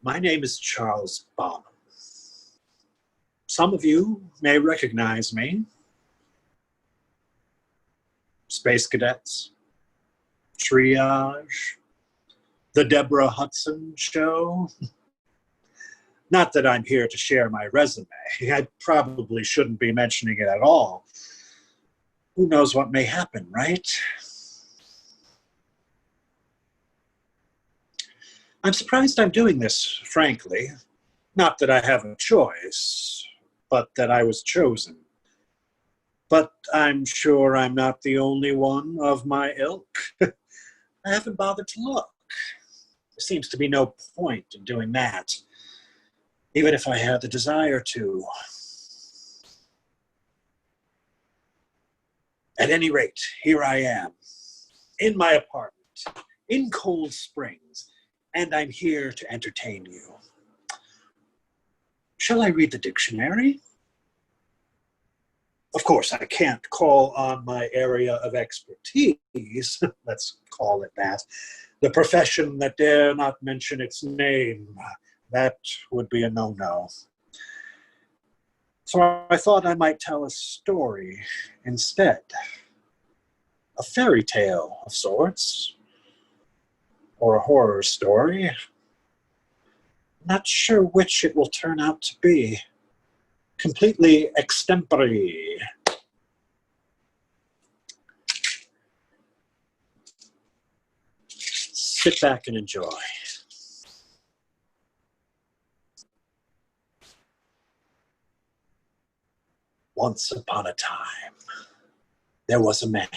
My name is Charles Bonham. Some of you may recognize me. Space Cadets, Triage, The Deborah Hudson Show. Not that I'm here to share my resume. I probably shouldn't be mentioning it at all. Who knows what may happen, right? I'm surprised I'm doing this, frankly. Not that I have a choice, but that I was chosen. But I'm sure I'm not the only one of my ilk. I haven't bothered to look. There seems to be no point in doing that, even if I had the desire to. At any rate, here I am, in my apartment, in Cold Springs, and I'm here to entertain you. Shall I read the dictionary? Of course, I can't call on my area of expertise, let's call it that, the profession that dare not mention its name. That would be a no-no. So I thought I might tell a story instead. A fairy tale of sorts, or a horror story. Not sure which it will turn out to be. Completely extempore. Sit back and enjoy. Once upon a time, there was a man.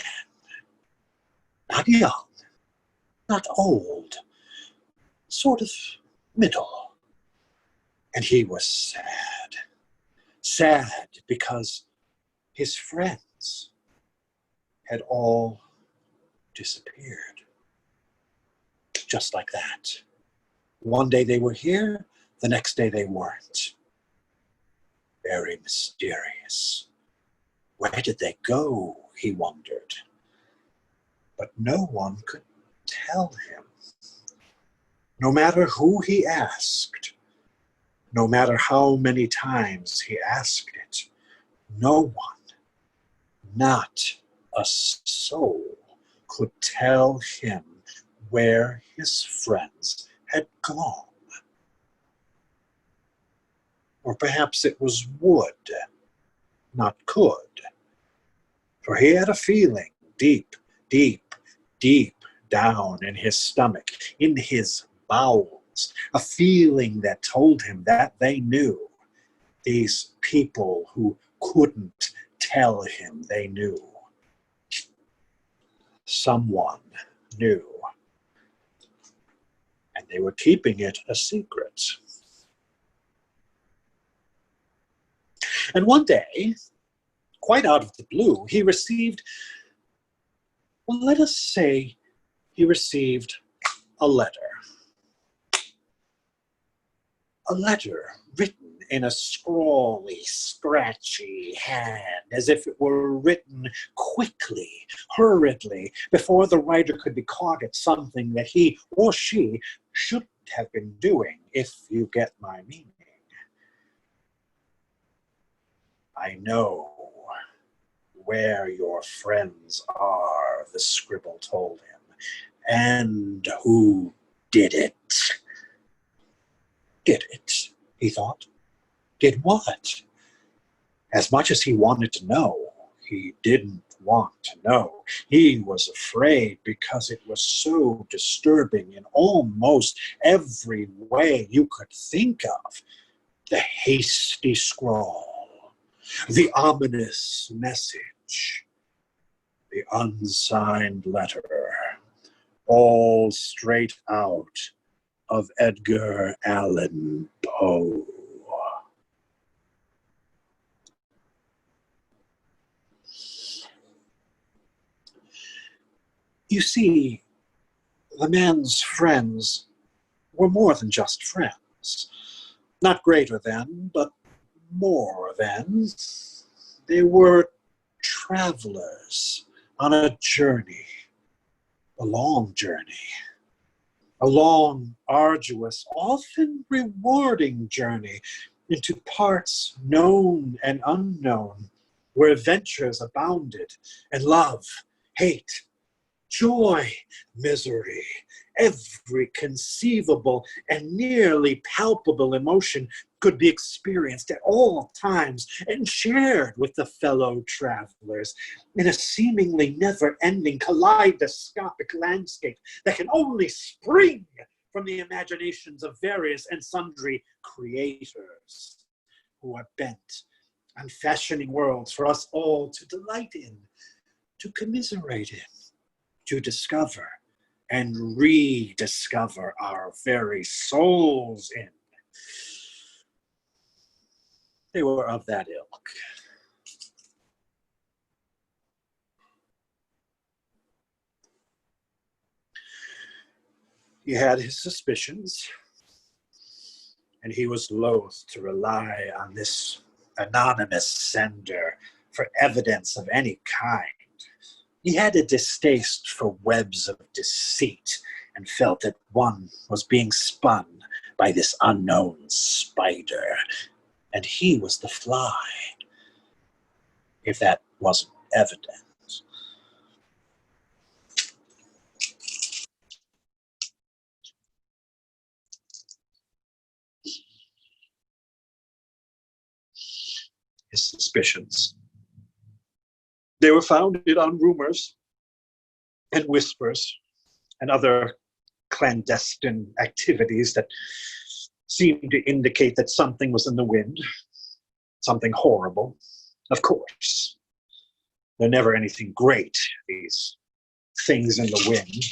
Not young, not old, sort of middle. And he was sad. Sad because his friends had all disappeared. Just like that. One day they were here, the next day they weren't. Very mysterious. Where did they go, he wondered. But no one could tell him. No matter who he asked, no matter how many times he asked it, no one, not a soul, could tell him where his friends had gone. Or perhaps it was would, not could. For he had a feeling deep, deep, deep down in his stomach, in his bowels, a feeling that told him that they knew. These people who couldn't tell him they knew. Someone knew. And they were keeping it a secret. And one day, quite out of the blue, he received, well, let us say he received a letter. A letter written in a scrawly, scratchy hand, as if it were written quickly, hurriedly, before the writer could be caught at something that he or she shouldn't have been doing, if you get my meaning. I know where your friends are, the scribble told him, and who did it. Did it, he thought. Did what? As much as he wanted to know, he didn't want to know. He was afraid because it was so disturbing in almost every way you could think of. The hasty scrawl, the ominous message, the unsigned letter, all straight out of Edgar Allan Poe. You see, the man's friends were more than just friends. Not greater than, but more than. They were travelers on a journey, a long journey, A long, arduous, often rewarding journey into parts known and unknown, where adventures abounded, and love, hate, joy, misery, every conceivable and nearly palpable emotion could be experienced at all times and shared with the fellow travelers in a seemingly never-ending kaleidoscopic landscape that can only spring from the imaginations of various and sundry creators who are bent on fashioning worlds for us all to delight in, to commiserate in, to discover and rediscover our very souls in. They were of that ilk. He had his suspicions, and he was loath to rely on this anonymous sender for evidence of any kind. He had a distaste for webs of deceit and felt that one was being spun by this unknown spider, and he was the fly, if that wasn't evident. His suspicions, they were founded on rumors and whispers and other clandestine activities that seemed to indicate that something was in the wind, something horrible. Of course, they're never anything great, these things in the wind.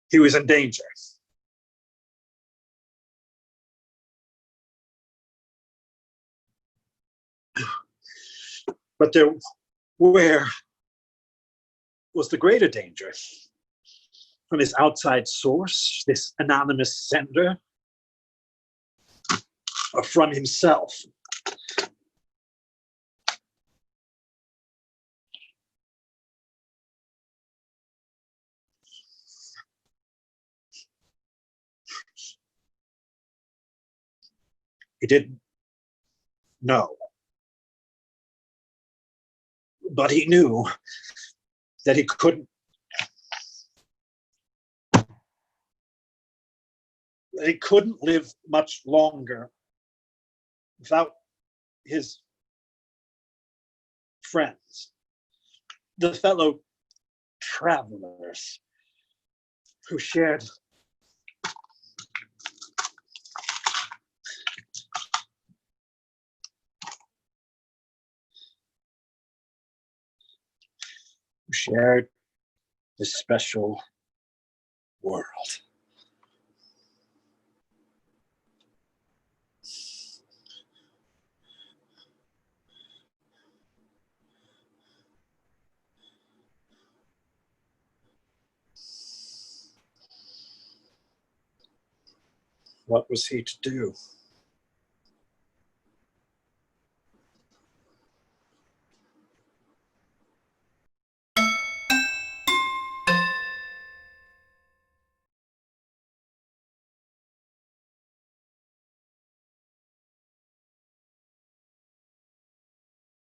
He was in danger. But where was the greater danger? From his outside source, this anonymous sender, or from himself? He didn't know. But he knew that he couldn't live much longer without his friends, the fellow travelers who shared this special world. What was he to do?